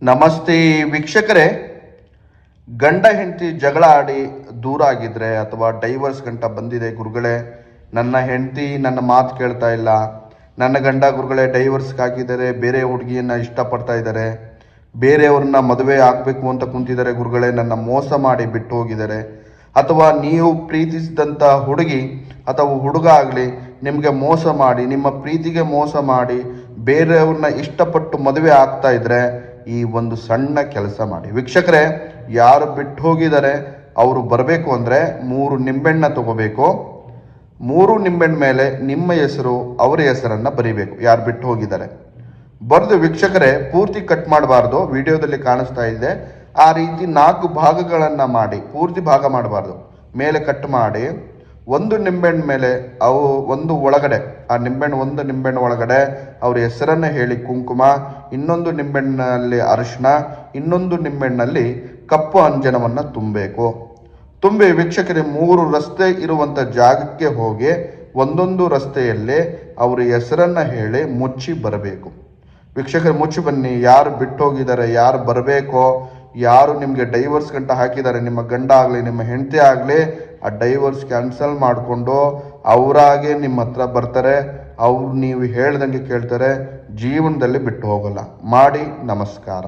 ನಮಸ್ತೆ ವೀಕ್ಷಕರೇ. ಗಂಡ ಹೆಂಡತಿ ಜಗಳ ಆಡಿ ದೂರ ಆಗಿದ್ರೆ ಅಥವಾ ಡೈವರ್ಸ್ ಗಂಟ ಬಂದಿದೆ ಗುರುಗಳೇ, ನನ್ನ ಹೆಂಡತಿ ನನ್ನ ಮಾತು ಕೇಳ್ತಾ ಇಲ್ಲ, ನನ್ನ ಗಂಡ ಗುರುಗಳೇ ಡೈವರ್ಸ್ಗೆ ಹಾಕಿದ್ದಾರೆ, ಬೇರೆ ಹುಡುಗಿಯನ್ನ ಇಷ್ಟಪಡ್ತಾ ಇದ್ದಾರೆ, ಬೇರೆಯವ್ರನ್ನ ಮದುವೆ ಆಗಬೇಕು ಅಂತ ಕುಂತಿದ್ದಾರೆ ಗುರುಗಳೇ, ನನ್ನ ಮೋಸ ಮಾಡಿ ಬಿಟ್ಟು ಹೋಗಿದ್ದಾರೆ, ಅಥವಾ ನೀವು ಪ್ರೀತಿಸಿದಂಥ ಹುಡುಗಿ ಅಥವಾ ಹುಡುಗ ಆಗಲಿ ನಿಮಗೆ ಮೋಸ ಮಾಡಿ, ನಿಮ್ಮ ಪ್ರೀತಿಗೆ ಮೋಸ ಮಾಡಿ ಬೇರೆಯವ್ರನ್ನ ಇಷ್ಟಪಟ್ಟು ಮದುವೆ ಆಗ್ತಾ ಇದ್ರೆ ಈ ಒಂದು ಸಣ್ಣ ಕೆಲಸ ಮಾಡಿ ವೀಕ್ಷಕರೇ. ಯಾರು ಬಿಟ್ಟು ಹೋಗಿದ್ದಾರೆ ಅವರು ಬರಬೇಕು ಅಂದರೆ 3 ನಿಂಬೆಹಣ್ಣ ತಗೋಬೇಕು. 3 ನಿಂಬೆಹಣ್ಣ ಮೇಲೆ ನಿಮ್ಮ ಹೆಸರು ಅವರ ಹೆಸರನ್ನು ಬರೀಬೇಕು. ಯಾರು ಬಿಟ್ಟು ಹೋಗಿದ್ದಾರೆ ಬರೆದು ವೀಕ್ಷಕರೇ, ಪೂರ್ತಿ ಕಟ್ ಮಾಡಬಾರ್ದು, ವಿಡಿಯೋದಲ್ಲಿ ಕಾಣಿಸ್ತಾ ಇದೆ ಆ ರೀತಿ 4 ಭಾಗಗಳನ್ನು ಮಾಡಿ, ಪೂರ್ತಿ ಭಾಗ ಮಾಡಬಾರ್ದು, ಮೇಲೆ ಕಟ್ ಮಾಡಿ ಒಂದು ನಿಂಬೆಹಣ್ಣು ಮೇಲೆ ಒಂದು ಒಳಗಡೆ ಆ ಒಂದು ನಿಂಬೆಹಣ್ಣು ಒಳಗಡೆ ಅವ್ರ ಹೆಸರನ್ನು ಹೇಳಿ ಕುಂಕುಮ, ಇನ್ನೊಂದು ನಿಂಬೆಹಣ್ಣಲ್ಲಿ ಅರಿಶಿನ, ಇನ್ನೊಂದು ನಿಂಬೆಹಣ್ಣಲ್ಲಿ ಕಪ್ಪು ಅಂಜನವನ್ನು ತುಂಬಬೇಕು. ತುಂಬಿ ವೀಕ್ಷಕರೇ 3 ರಸ್ತೆ ಇರುವಂಥ ಜಾಗಕ್ಕೆ ಹೋಗಿ ಒಂದೊಂದು ರಸ್ತೆಯಲ್ಲಿ ಅವ್ರ ಹೆಸರನ್ನು ಹೇಳಿ ಮುಚ್ಚಿ ಬರಬೇಕು. ವೀಕ್ಷಕರೇ ಮುಚ್ಚಿ ಬನ್ನಿ. ಯಾರು ಬಿಟ್ಟು ಹೋಗಿದ್ದಾರೆ, ಯಾರು ಬರಬೇಕೋ, ಯಾರು ನಿಮಗೆ ಡೈವರ್ಸ್ ಗಂಟ ಹಾಕಿದ್ದಾರೆ, ನಿಮ್ಮ ಗಂಡ ಆಗಲಿ ನಿಮ್ಮ ಹೆಂಡತಿ ಆಗಲಿ, ಆ ಡೈವರ್ಸ್ ಕ್ಯಾನ್ಸಲ್ ಮಾಡಿಕೊಂಡು ಅವರಾಗೆ ನಿಮ್ಮ ಹತ್ರ ಬರ್ತಾರೆ. ಅವ್ರು ನೀವು ಹೇಳ್ದಂಗೆ ಕೇಳ್ತಾರೆ, ಜೀವನದಲ್ಲಿ ಬಿಟ್ಟು ಹೋಗಲ್ಲ. ಮಾಡಿ. ನಮಸ್ಕಾರ.